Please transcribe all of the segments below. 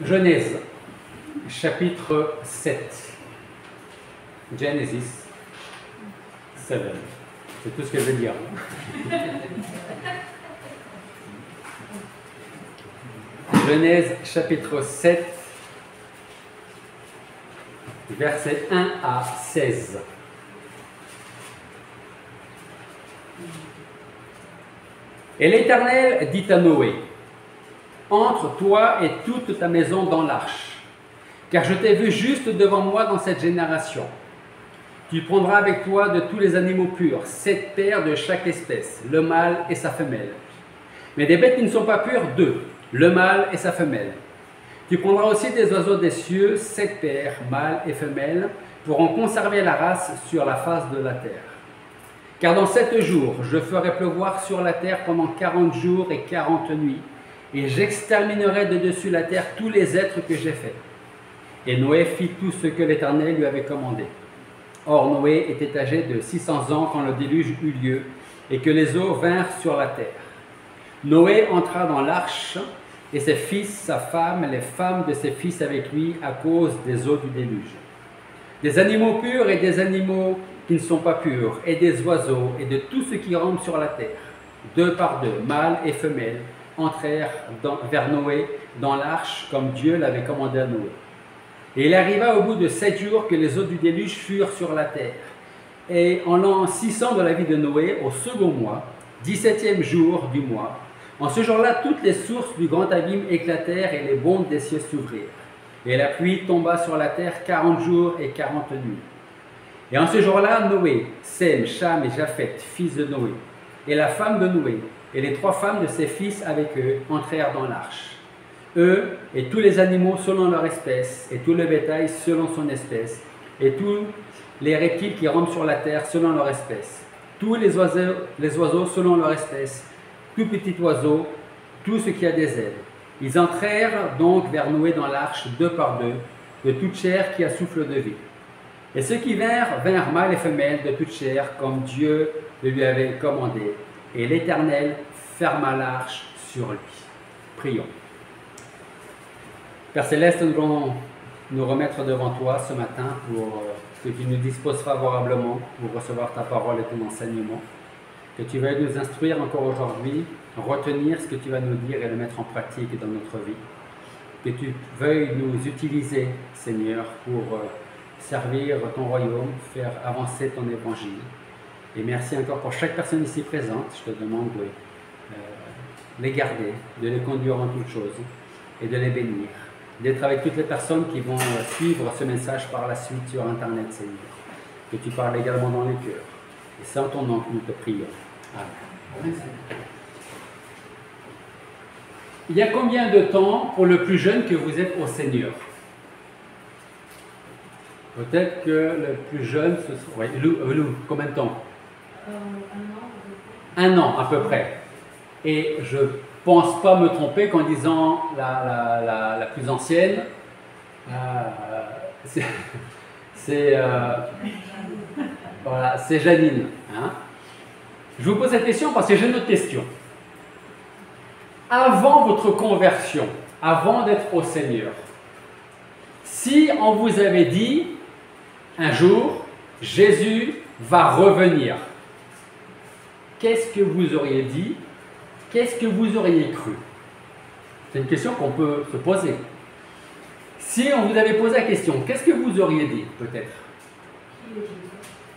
Genèse, chapitre 7. Genesis 7. C'est tout ce que je veux dire. Genèse, chapitre 7, versets 1 à 16. Et l'Éternel dit à Noé: entre toi et toute ta maison dans l'arche, car je t'ai vu juste devant moi dans cette génération. Tu prendras avec toi de tous les animaux purs 7 paires de chaque espèce, le mâle et sa femelle. Mais des bêtes qui ne sont pas pures, 2, le mâle et sa femelle. Tu prendras aussi des oiseaux des cieux, 7 paires, mâles et femelles, pour en conserver la race sur la face de la terre. Car dans 7 jours, je ferai pleuvoir sur la terre pendant 40 jours et 40 nuits, et j'exterminerai de dessus la terre tous les êtres que j'ai faits. Et Noé fit tout ce que l'Éternel lui avait commandé. Or Noé était âgé de 600 ans quand le déluge eut lieu, et que les eaux vinrent sur la terre. Noé entra dans l'arche, et ses fils, sa femme, les femmes de ses fils avec lui, à cause des eaux du déluge. Des animaux purs et des animaux qui ne sont pas purs, et des oiseaux, et de tout ce qui rampe sur la terre, 2 par 2, mâles et femelles, entrèrent vers Noé dans l'arche, comme Dieu l'avait commandé à Noé. Et il arriva au bout de 7 jours que les eaux du déluge furent sur la terre. Et en l'an 600 de la vie de Noé, au second mois, 17e jour du mois, en ce jour-là, toutes les sources du grand abîme éclatèrent et les bondes des cieux s'ouvrirent. Et la pluie tomba sur la terre 40 jours et 40 nuits. Et en ce jour-là, Noé, Sem, Cham et Japhet, fils de Noé, et la femme de Noé, et les 3 femmes de ses fils avec eux, entrèrent dans l'arche. Eux et tous les animaux selon leur espèce, et tout le bétail selon son espèce, et tous les reptiles qui rampent sur la terre selon leur espèce, tous les oiseaux selon leur espèce, tout petit oiseau, tout ce qui a des ailes. Ils entrèrent donc vers Noé dans l'arche 2 par 2, de toute chair qui a souffle de vie. Et ceux qui vinrent mâles et femelles de toute chair, comme Dieu le lui avait commandé. Et l'Éternel ferma l'arche sur lui. Prions. Père Céleste, nous voulons nous remettre devant toi ce matin pour que tu nous disposes favorablement pour recevoir ta parole et ton enseignement. Que tu veuilles nous instruire encore aujourd'hui, retenir ce que tu vas nous dire et le mettre en pratique dans notre vie. Que tu veuilles nous utiliser, Seigneur, pour servir ton royaume, faire avancer ton évangile. Et merci encore pour chaque personne ici présente. Je te demande de les garder, de les conduire en toutes choses et de les bénir. D'être avec toutes les personnes qui vont suivre ce message par la suite sur Internet, Seigneur. Que tu parles également dans les cœurs. Et c'est en ton nom que nous te prions. Amen. Il y a combien de temps pour le plus jeune que vous êtes au Seigneur? Peut-être que le plus jeune, ce sera... Oui, Lou, combien de temps? 1 an à peu près. Et je ne pense pas me tromper qu'en disant la plus ancienne, voilà, c'est Janine. Hein? Je vous pose cette question parce que j'ai une autre question. Avant votre conversion, avant d'être au Seigneur, si on vous avait dit un jour, Jésus va revenir, qu'est-ce que vous auriez dit? Qu'est-ce que vous auriez cru? C'est une question qu'on peut se poser. Si on vous avait posé la question, qu'est-ce que vous auriez dit, peut-être?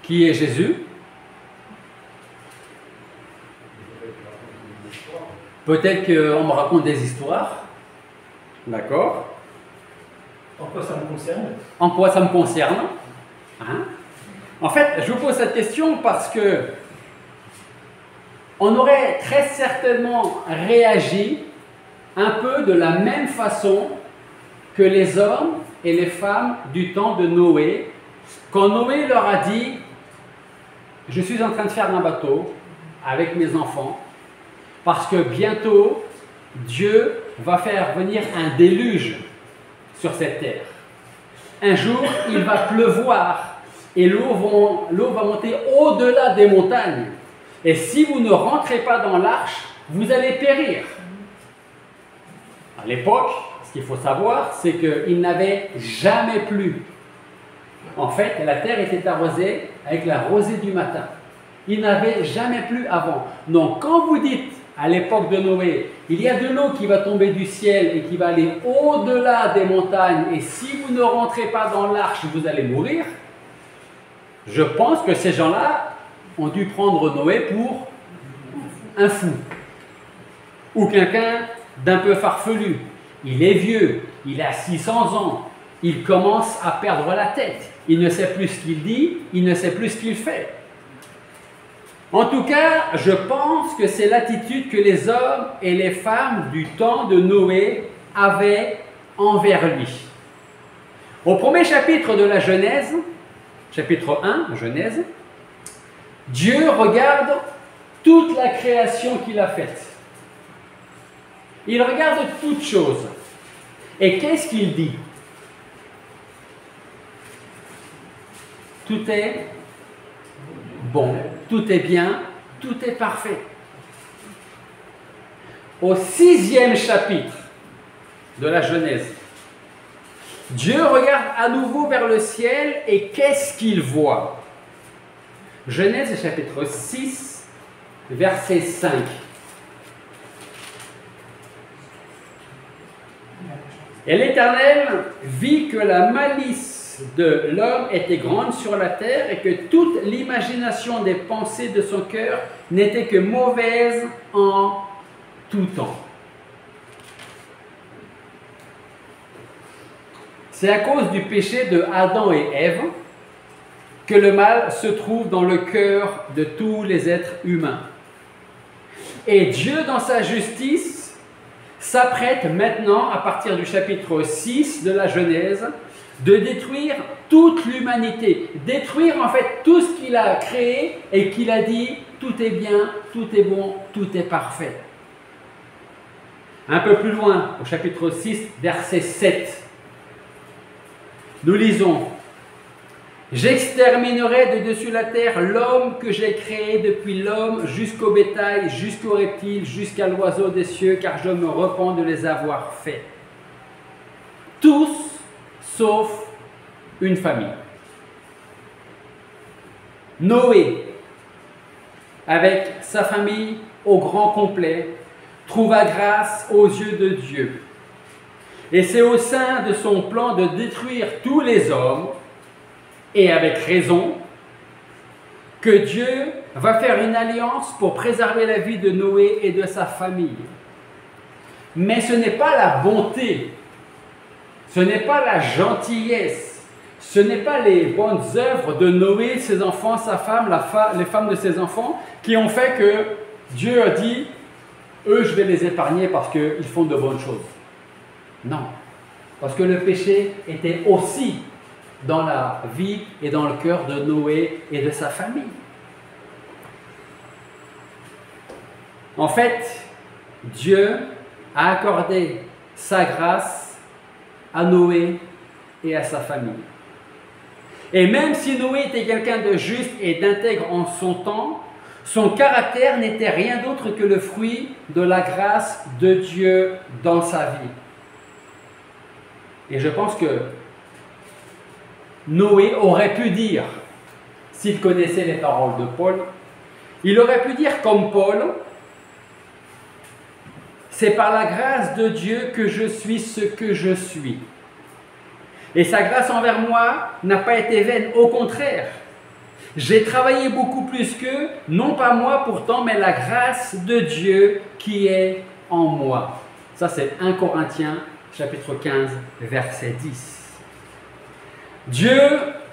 Qui est Jésus? Peut-être qu'on me raconte des histoires. D'accord? En quoi ça me concerne? En quoi ça me concerne? Hein? En fait, je vous pose cette question parce que on aurait très certainement réagi un peu de la même façon que les hommes et les femmes du temps de Noé, quand Noé leur a dit « Je suis en train de faire un bateau avec mes enfants parce que bientôt Dieu va faire venir un déluge sur cette terre. Un jour, il va pleuvoir et l'eau va monter au-delà des montagnes. Et si vous ne rentrez pas dans l'arche, vous allez périr. » À l'époque, ce qu'il faut savoir, c'est qu'il n'avait jamais plu. En fait, la terre était arrosée avec la rosée du matin. Il n'avait jamais plu avant. Donc, quand vous dites à l'époque de Noé, il y a de l'eau qui va tomber du ciel et qui va aller au-delà des montagnes, et si vous ne rentrez pas dans l'arche, vous allez mourir, je pense que ces gens-là ont dû prendre Noé pour un fou ou quelqu'un d'un peu farfelu. Il est vieux, il a 600 ans, il commence à perdre la tête, il ne sait plus ce qu'il dit, il ne sait plus ce qu'il fait. En tout cas, je pense que c'est l'attitude que les hommes et les femmes du temps de Noé avaient envers lui. Au premier chapitre de la Genèse, chapitre 1, Genèse, Dieu regarde toute la création qu'il a faite. Il regarde toutes choses. Et qu'est-ce qu'il dit? Tout est bon, tout est bien, tout est parfait. Au 6e chapitre de la Genèse, Dieu regarde à nouveau vers le ciel et qu'est-ce qu'il voit? Genèse chapitre 6, verset 5. Et l'Éternel vit que la malice de l'homme était grande sur la terre et que toute l'imagination des pensées de son cœur n'était que mauvaise en tout temps. C'est à cause du péché de Adam et Ève que le mal se trouve dans le cœur de tous les êtres humains. Et Dieu, dans sa justice, s'apprête maintenant, à partir du chapitre 6 de la Genèse, de détruire toute l'humanité, détruire en fait tout ce qu'il a créé et qu'il a dit, tout est bien, tout est bon, tout est parfait. Un peu plus loin, au chapitre 6, verset 7, nous lisons: j'exterminerai de dessus la terre l'homme que j'ai créé, depuis l'homme jusqu'au bétail, jusqu'au reptile, jusqu'à l'oiseau des cieux, car je me repens de les avoir faits. Tous, sauf une famille. Noé, avec sa famille au grand complet, trouva grâce aux yeux de Dieu. Et c'est au sein de son plan de détruire tous les hommes, et avec raison, que Dieu va faire une alliance pour préserver la vie de Noé et de sa famille. Mais ce n'est pas la bonté, ce n'est pas la gentillesse, ce n'est pas les bonnes œuvres de Noé, ses enfants, sa femme, les femmes de ses enfants, qui ont fait que Dieu a dit, eux je vais les épargner parce qu'ils font de bonnes choses. Non, parce que le péché était aussi dans la vie et dans le cœur de Noé et de sa famille. En fait, Dieu a accordé sa grâce à Noé et à sa famille. Et même si Noé était quelqu'un de juste et d'intègre en son temps, son caractère n'était rien d'autre que le fruit de la grâce de Dieu dans sa vie. Et je pense que Noé aurait pu dire, s'il connaissait les paroles de Paul, il aurait pu dire comme Paul, c'est par la grâce de Dieu que je suis ce que je suis. Et sa grâce envers moi n'a pas été vaine, au contraire. J'ai travaillé beaucoup plus qu'eux, non pas moi pourtant, mais la grâce de Dieu qui est en moi. Ça c'est 1 Corinthiens chapitre 15, verset 10. Dieu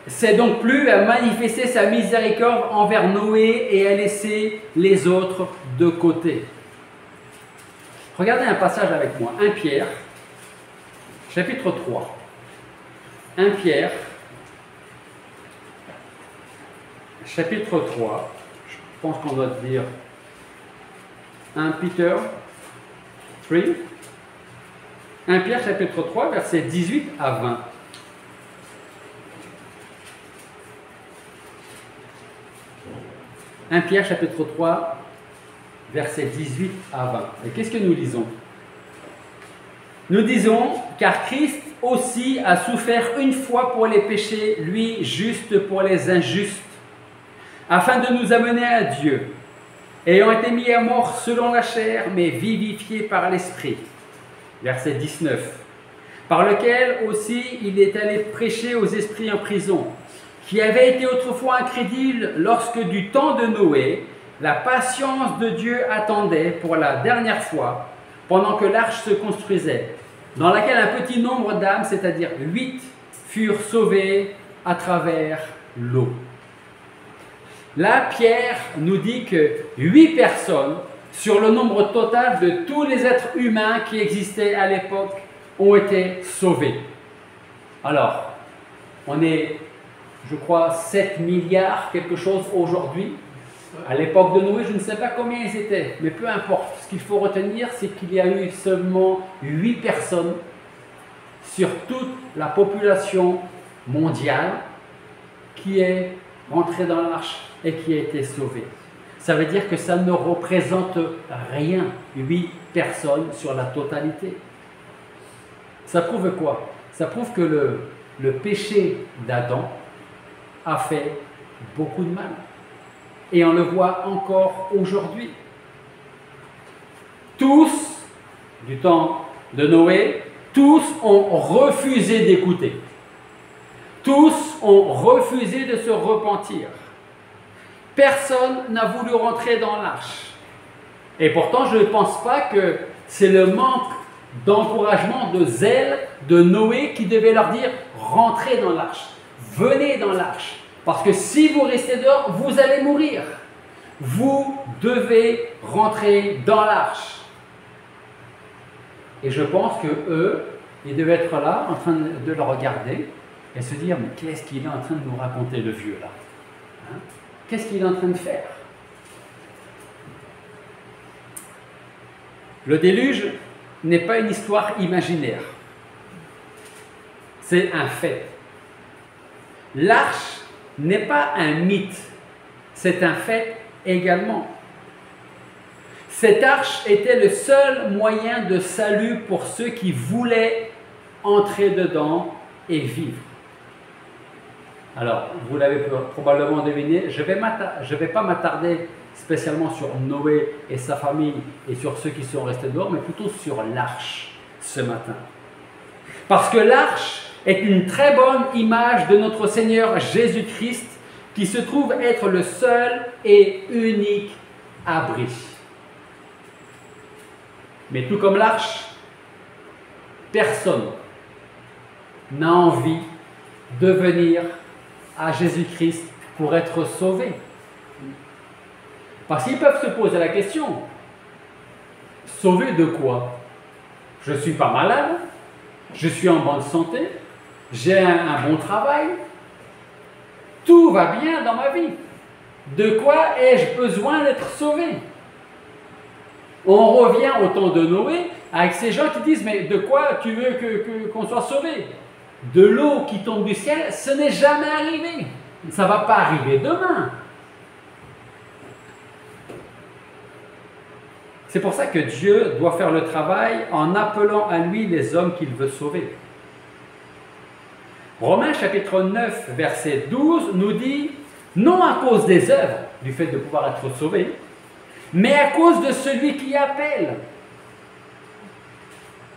s'est donc plu à manifester sa miséricorde envers Noé et à laisser les autres de côté. Regardez un passage avec moi, 1 Pierre, chapitre 3. 1 Pierre, chapitre 3. Je pense qu'on doit dire 1 Peter 3. 1 Pierre, chapitre 3, versets 18 à 20. « 1 Pierre, chapitre 3, versets 18 à 20. Et qu'est-ce que nous lisons? Nous disons, car Christ aussi a souffert une fois pour les péchés, lui juste pour les injustes, afin de nous amener à Dieu, ayant été mis à mort selon la chair, mais vivifié par l'Esprit. Verset 19. Par lequel aussi il est allé prêcher aux esprits en prison, qui avaient été autrefois incrédules lorsque du temps de Noé, la patience de Dieu attendait pour la dernière fois, pendant que l'arche se construisait, dans laquelle un petit nombre d'âmes, c'est-à-dire 8, furent sauvées à travers l'eau. Là, Pierre nous dit que 8 personnes, sur le nombre total de tous les êtres humains qui existaient à l'époque, ont été sauvés. Alors, on est, je crois, 7 milliards quelque chose aujourd'hui. À l'époque de Noé, je ne sais pas combien ils étaient, mais peu importe. Ce qu'il faut retenir, c'est qu'il y a eu seulement 8 personnes sur toute la population mondiale qui est rentrée dans l'arche et qui a été sauvée. Ça veut dire que ça ne représente rien, 8 personnes sur la totalité. Ça prouve quoi? Ça prouve que le péché d'Adam a fait beaucoup de mal. Et on le voit encore aujourd'hui. Tous, du temps de Noé, tous ont refusé d'écouter. Tous ont refusé de se repentir. Personne n'a voulu rentrer dans l'arche. Et pourtant, je ne pense pas que c'est le manque d'encouragement, de zèle de Noé qui devait leur dire « Rentrez dans l'arche, venez dans l'arche ». Parce que si vous restez dehors, vous allez mourir. Vous devez rentrer dans l'arche. Et je pense que eux, ils devaient être là, en train de le regarder et se dire, mais qu'est-ce qu'il est en train de nous raconter, le vieux, là? Hein? Qu'est-ce qu'il est en train de faire? Le déluge n'est pas une histoire imaginaire. C'est un fait. L'arche n'est pas un mythe, c'est un fait également. Cette arche était le seul moyen de salut pour ceux qui voulaient entrer dedans et vivre. Alors, vous l'avez probablement deviné, je ne vais pas m'attarder spécialement sur Noé et sa famille et sur ceux qui sont restés dehors, mais plutôt sur l'arche ce matin. Parce que l'arche est une très bonne image de notre Seigneur Jésus-Christ qui se trouve être le seul et unique abri. Mais tout comme l'arche, personne n'a envie de venir à Jésus-Christ pour être sauvé. Parce qu'ils peuvent se poser la question, sauvé de quoi? Je ne suis pas malade, je suis en bonne santé, j'ai un bon travail, tout va bien dans ma vie. De quoi ai-je besoin d'être sauvé? On revient au temps de Noé avec ces gens qui disent, mais de quoi tu veux qu'on soit sauvé? De l'eau qui tombe du ciel, ce n'est jamais arrivé. Ça ne va pas arriver demain. C'est pour ça que Dieu doit faire le travail en appelant à lui les hommes qu'il veut sauver. Romains chapitre 9, verset 12 nous dit, non à cause des œuvres, du fait de pouvoir être sauvé, mais à cause de celui qui appelle.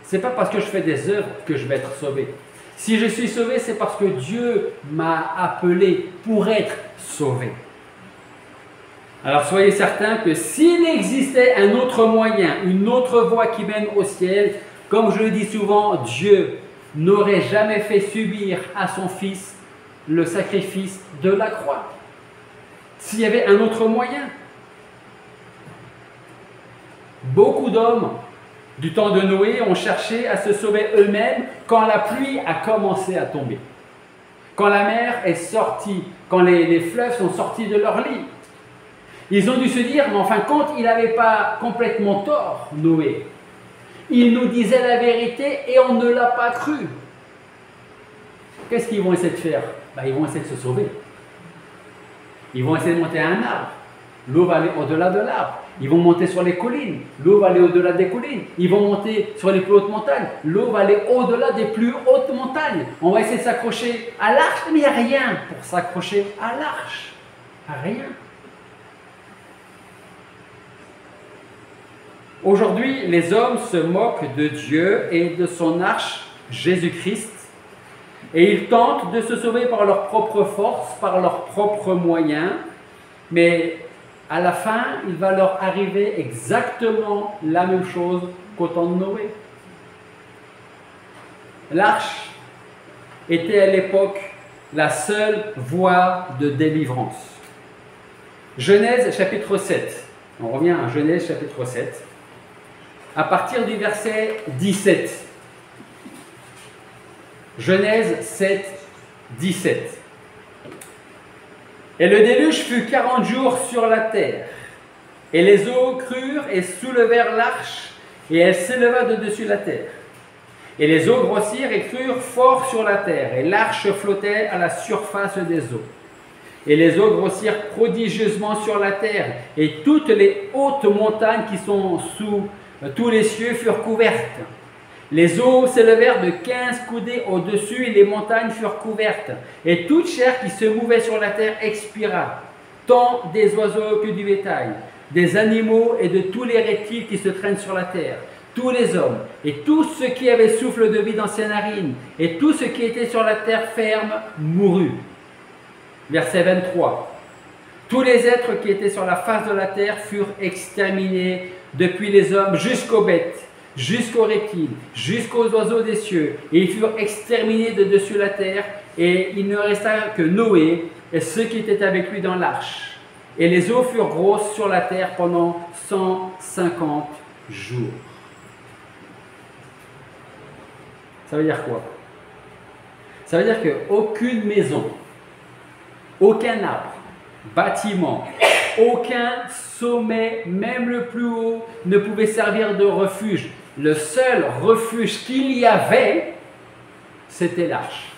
Ce n'est pas parce que je fais des œuvres que je vais être sauvé. Si je suis sauvé, c'est parce que Dieu m'a appelé pour être sauvé. Alors soyez certains que s'il existait un autre moyen, une autre voie qui mène au ciel, comme je le dis souvent, Dieu n'aurait jamais fait subir à son Fils le sacrifice de la croix. S'il y avait un autre moyen. Beaucoup d'hommes du temps de Noé ont cherché à se sauver eux-mêmes quand la pluie a commencé à tomber. Quand la mer est sortie, quand les fleuves sont sortis de leur lit. Ils ont dû se dire, mais en fin de compte, il n'avait pas complètement tort, Noé. Il nous disait la vérité et on ne l'a pas cru. Qu'est-ce qu'ils vont essayer de faire? Ils vont essayer de se sauver. Ils vont essayer de monter à un arbre. L'eau va aller au-delà de l'arbre. Ils vont monter sur les collines. L'eau va aller au-delà des collines. Ils vont monter sur les plus hautes montagnes. L'eau va aller au-delà des plus hautes montagnes. On va essayer de s'accrocher à l'arche, mais il n'y a rien pour s'accrocher à l'arche. Rien. Aujourd'hui, les hommes se moquent de Dieu et de son arche, Jésus-Christ, et ils tentent de se sauver par leur propre force, par leurs propres moyens, mais à la fin, il va leur arriver exactement la même chose qu'au temps de Noé. L'arche était à l'époque la seule voie de délivrance. Genèse chapitre 7. On revient à Genèse chapitre 7. À partir du verset 17. Genèse 7, 17. Et le déluge fut 40 jours sur la terre, et les eaux crurent et soulevèrent l'arche, et elle s'éleva de dessus la terre. Et les eaux grossirent et crurent fort sur la terre, et l'arche flottait à la surface des eaux. Et les eaux grossirent prodigieusement sur la terre, et toutes les hautes montagnes qui sont sous tous les cieux furent couvertes. Les eaux s'élevèrent de 15 coudées au-dessus, et les montagnes furent couvertes. Et toute chair qui se mouvait sur la terre expira, tant des oiseaux que du bétail, des animaux et de tous les reptiles qui se traînent sur la terre, tous les hommes, et tout ce qui avait souffle de vie dans ses narines, et tout ce qui était sur la terre ferme mourut. Verset 23. Tous les êtres qui étaient sur la face de la terre furent exterminés, depuis les hommes jusqu'aux bêtes, jusqu'aux reptiles, jusqu'aux oiseaux des cieux, et ils furent exterminés de dessus la terre, et il ne resta que Noé et ceux qui étaient avec lui dans l'arche. Et les eaux furent grosses sur la terre pendant 150 jours. Ça veut dire quoi? Ça veut dire qu'aucune maison, aucun arbre, bâtiment, aucun sommet, même le plus haut, ne pouvait servir de refuge. Le seul refuge qu'il y avait, c'était l'arche.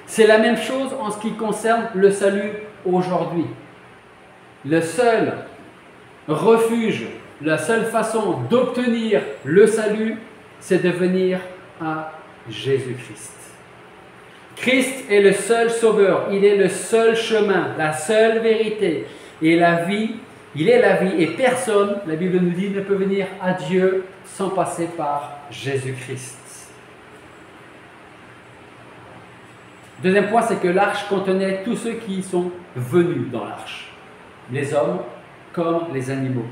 C'est la même chose en ce qui concerne le salut aujourd'hui. Le seul refuge, la seule façon d'obtenir le salut, c'est de venir à Jésus-Christ. Christ est le seul sauveur, il est le seul chemin, la seule vérité et la vie. Il est la vie et personne, la Bible nous dit, ne peut venir à Dieu sans passer par Jésus-Christ. Deuxième point, c'est que l'arche contenait tous ceux qui sont venus dans l'arche, les hommes comme les animaux.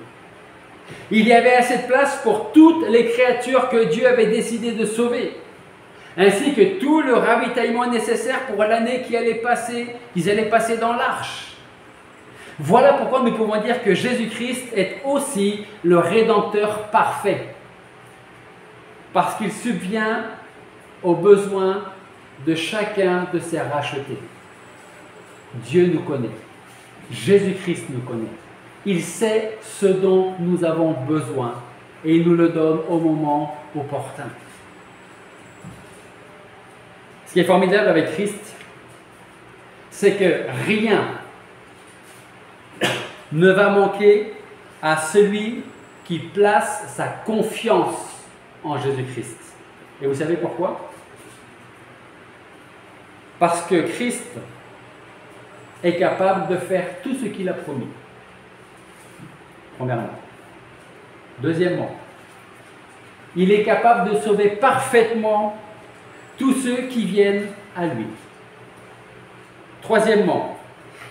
Il y avait assez de place pour toutes les créatures que Dieu avait décidé de sauver, ainsi que tout le ravitaillement nécessaire pour l'année qu'ils allaient passer dans l'arche. Voilà pourquoi nous pouvons dire que Jésus-Christ est aussi le Rédempteur parfait, parce qu'il subvient aux besoins de chacun de ses rachetés. Dieu nous connaît, Jésus-Christ nous connaît. Il sait ce dont nous avons besoin et il nous le donne au moment opportun. Ce qui est formidable avec Christ, c'est que rien ne va manquer à celui qui place sa confiance en Jésus-Christ. Et vous savez pourquoi? Parce que Christ est capable de faire tout ce qu'il a promis. Premièrement. Deuxièmement, il est capable de sauver parfaitement tous ceux qui viennent à lui. Troisièmement,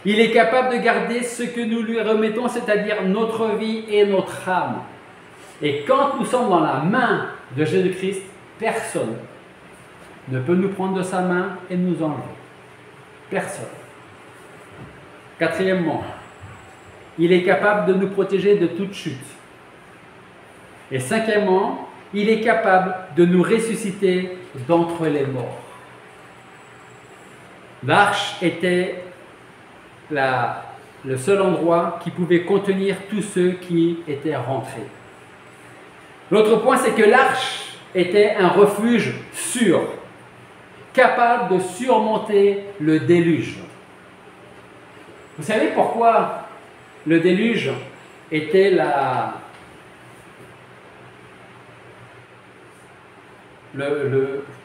il est capable de garder ce que nous lui remettons, c'est-à-dire notre vie et notre âme. Et quand nous sommes dans la main de Jésus-Christ, personne ne peut nous prendre de sa main et nous enlever. Personne. Quatrièmement, il est capable de nous protéger de toute chute. Et cinquièmement, il est capable de nous ressusciter d'entre les morts. L'arche était le seul endroit qui pouvait contenir tous ceux qui étaient rentrés. L'autre point, c'est que l'arche était un refuge sûr, capable de surmonter le déluge. Vous savez pourquoi le déluge était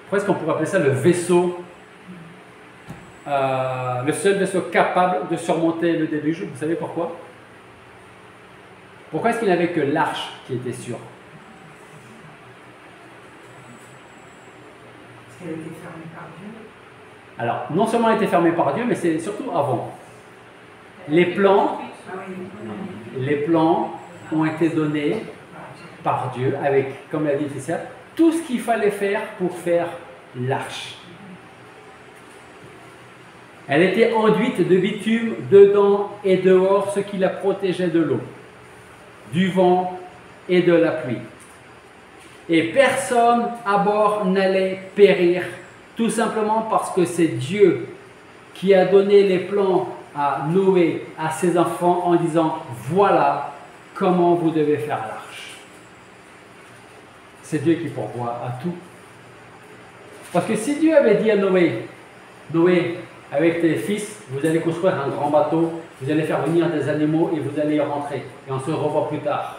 presque on pourrait appeler ça le vaisseau, le seul vaisseau capable de surmonter le déluge. Vous savez pourquoi? Pourquoi est-ce qu'il n'y avait que l'arche qui était sûre? Parce qu'elle était fermée par Dieu. Alors, non seulement elle était fermée par Dieu, mais c'est surtout avant. Les plans ont été donnés par Dieu avec, comme l'a dit Fécia, tout ce qu'il fallait faire pour faire l'arche. Elle était enduite de bitume dedans et dehors, ce qui la protégeait de l'eau, du vent et de la pluie. Et personne à bord n'allait périr, tout simplement parce que c'est Dieu qui a donné les plans à Noé, à ses enfants, en disant « Voilà comment vous devez faire l'arche ». C'est Dieu qui pourvoit à tout. Parce que si Dieu avait dit à Noé, « Noé, avec tes fils, vous allez construire un grand bateau, vous allez faire venir des animaux et vous allez y rentrer, et on se revoit plus tard ».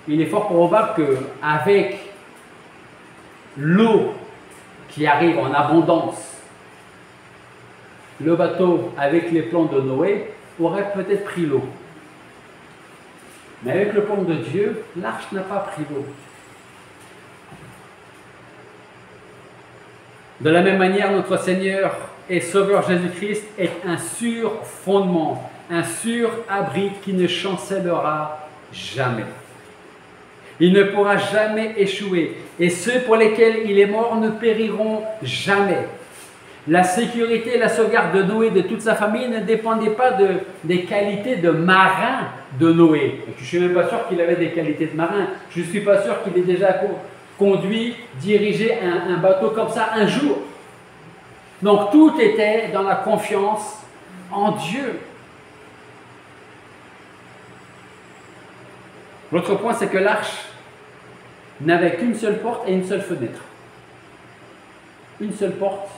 Il est fort probable qu'avec l'eau qui arrive en abondance, le bateau avec les plans de Noé aurait peut-être pris l'eau. Mais avec le plan de Dieu, l'arche n'a pas pris l'eau. De la même manière, notre Seigneur et Sauveur Jésus-Christ est un sûr fondement, un sûr abri qui ne chancellera jamais. Il ne pourra jamais échouer. Et ceux pour lesquels il est mort ne périront jamais. La sécurité et la sauvegarde de Noé et de toute sa famille ne dépendaient pas des qualités de marin de Noé. Je ne suis même pas sûr qu'il avait des qualités de marin. Je ne suis pas sûr qu'il ait déjà conduit, dirigé un bateau comme ça un jour. Donc tout était dans la confiance en Dieu. L'autre point, c'est que l'arche n'avait qu'une seule porte et une seule fenêtre. Une seule porte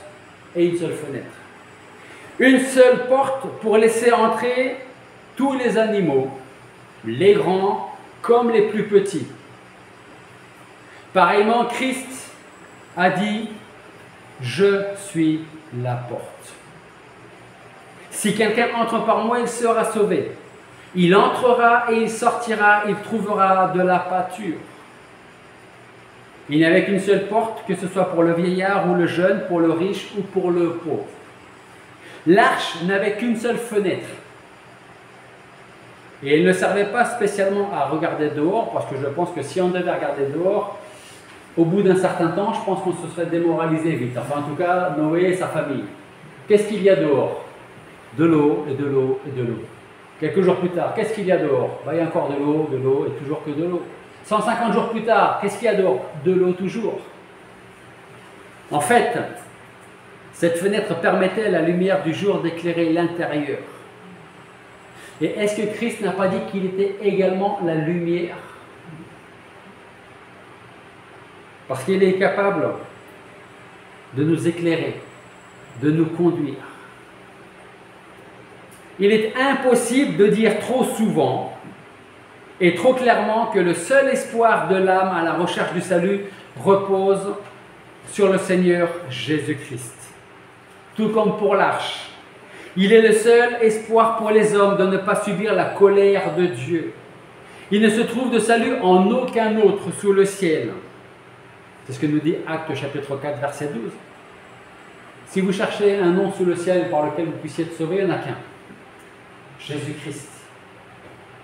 et une seule fenêtre. Une seule porte pour laisser entrer tous les animaux, les grands comme les plus petits. Pareillement, Christ a dit « Je suis la porte. Si quelqu'un entre par moi, il sera sauvé. Il entrera et il sortira, il trouvera de la pâture. » Il n'y avait qu'une seule porte, que ce soit pour le vieillard ou le jeune, pour le riche ou pour le pauvre. L'arche n'avait qu'une seule fenêtre. Et elle ne servait pas spécialement à regarder dehors, parce que je pense que si on devait regarder dehors, au bout d'un certain temps, je pense qu'on se serait démoralisé vite. Enfin, en tout cas, Noé et sa famille. Qu'est-ce qu'il y a dehors? De l'eau et de l'eau et de l'eau. Quelques jours plus tard, qu'est-ce qu'il y a dehors? Il y a encore de l'eau et toujours que de l'eau. 150 jours plus tard, qu'est-ce qu'il y a dehors? De l'eau toujours. En fait, cette fenêtre permettait à la lumière du jour d'éclairer l'intérieur. Et est-ce que Christ n'a pas dit qu'il était également la lumière? Parce qu'il est capable de nous éclairer, de nous conduire. Il est impossible de dire trop souvent et trop clairement que le seul espoir de l'âme à la recherche du salut repose sur le Seigneur Jésus-Christ. Tout comme pour l'arche. Il est le seul espoir pour les hommes de ne pas subir la colère de Dieu. Il ne se trouve de salut en aucun autre sous le ciel. C'est ce que nous dit Actes chapitre 4, verset 12. Si vous cherchez un nom sous le ciel par lequel vous puissiez être sauvé, il n'y en a qu'un. Jésus-Christ.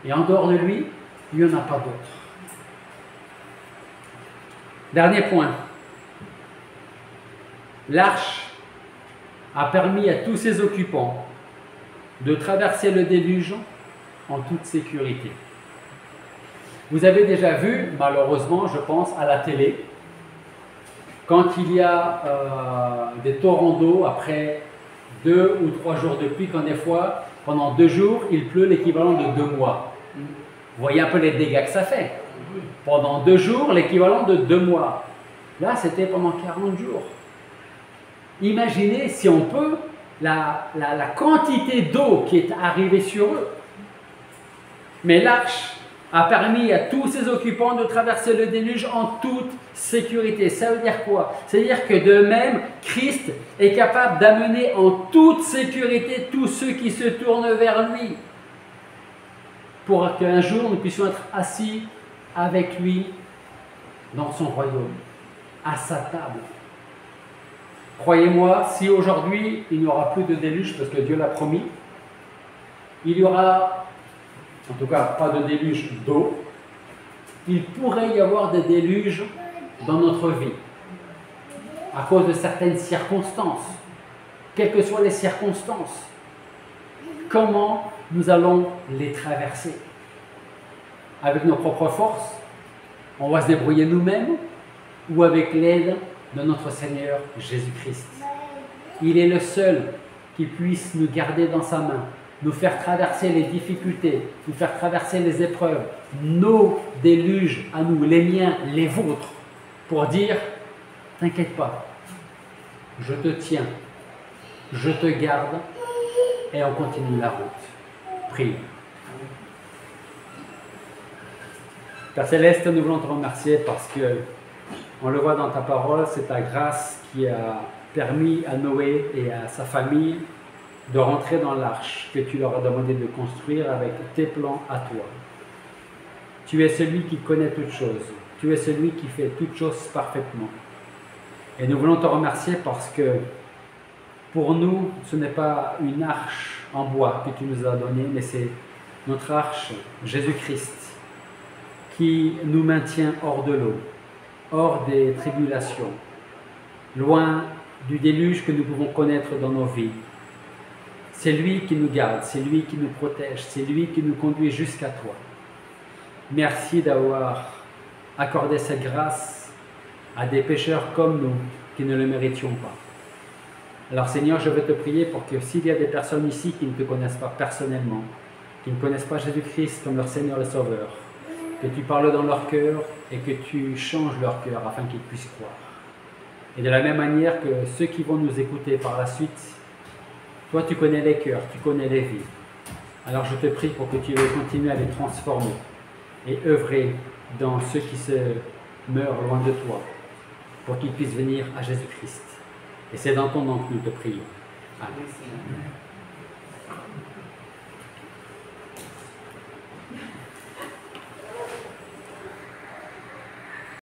Et en dehors de lui, il n'y en a pas d'autre. Dernier point. L'arche a permis à tous ses occupants de traverser le déluge en toute sécurité. Vous avez déjà vu, malheureusement, je pense, à la télé, quand il y a des torrents d'eau après 2 ou 3 jours de pluie, quand des fois, pendant 2 jours, il pleut l'équivalent de 2 mois. Vous voyez un peu les dégâts que ça fait. Pendant 2 jours, l'équivalent de 2 mois. Là, c'était pendant 40 jours. Imaginez, si on peut, la quantité d'eau qui est arrivée sur eux. Mais l'arche a permis à tous ses occupants de traverser le déluge en toute sécurité. Ça veut dire quoi? C'est-à-dire que de même, Christ est capable d'amener en toute sécurité tous ceux qui se tournent vers lui, pour qu'un jour nous puissions être assis avec lui dans son royaume, à sa table. Croyez-moi, si aujourd'hui il n'y aura plus de déluge, parce que Dieu l'a promis, il y aura, en tout cas pas de déluge d'eau, il pourrait y avoir des déluges dans notre vie, à cause de certaines circonstances, quelles que soient les circonstances. Comment nous allons les traverser? Avec nos propres forces? On va se débrouiller nous-mêmes? Ou avec l'aide de notre Seigneur Jésus-Christ? Il est le seul qui puisse nous garder dans sa main, nous faire traverser les difficultés, nous faire traverser les épreuves, nos déluges à nous, les miens, les vôtres, pour dire, t'inquiète pas, je te tiens, je te garde, et on continue la route. Prie. Père Céleste, nous voulons te remercier parce que, on le voit dans ta parole, c'est ta grâce qui a permis à Noé et à sa famille de rentrer dans l'arche que tu leur as demandé de construire avec tes plans à toi. Tu es celui qui connaît toutes choses. Tu es celui qui fait toutes choses parfaitement. Et nous voulons te remercier parce que pour nous, ce n'est pas une arche en bois que tu nous as donnée, mais c'est notre arche, Jésus-Christ, qui nous maintient hors de l'eau, hors des tribulations, loin du déluge que nous pouvons connaître dans nos vies. C'est lui qui nous garde, c'est lui qui nous protège, c'est lui qui nous conduit jusqu'à toi. Merci d'avoir accordé cette grâce à des pécheurs comme nous qui ne le méritions pas. Alors Seigneur, je veux te prier pour que s'il y a des personnes ici qui ne te connaissent pas personnellement, qui ne connaissent pas Jésus-Christ comme leur Seigneur et Sauveur, que tu parles dans leur cœur et que tu changes leur cœur afin qu'ils puissent croire. Et de la même manière que ceux qui vont nous écouter par la suite, toi tu connais les cœurs, tu connais les vies. Alors je te prie pour que tu veuilles continuer à les transformer et œuvrer dans ceux qui se meurent loin de toi, pour qu'ils puissent venir à Jésus-Christ. Et c'est dans ton nom que nous te prions. Amen.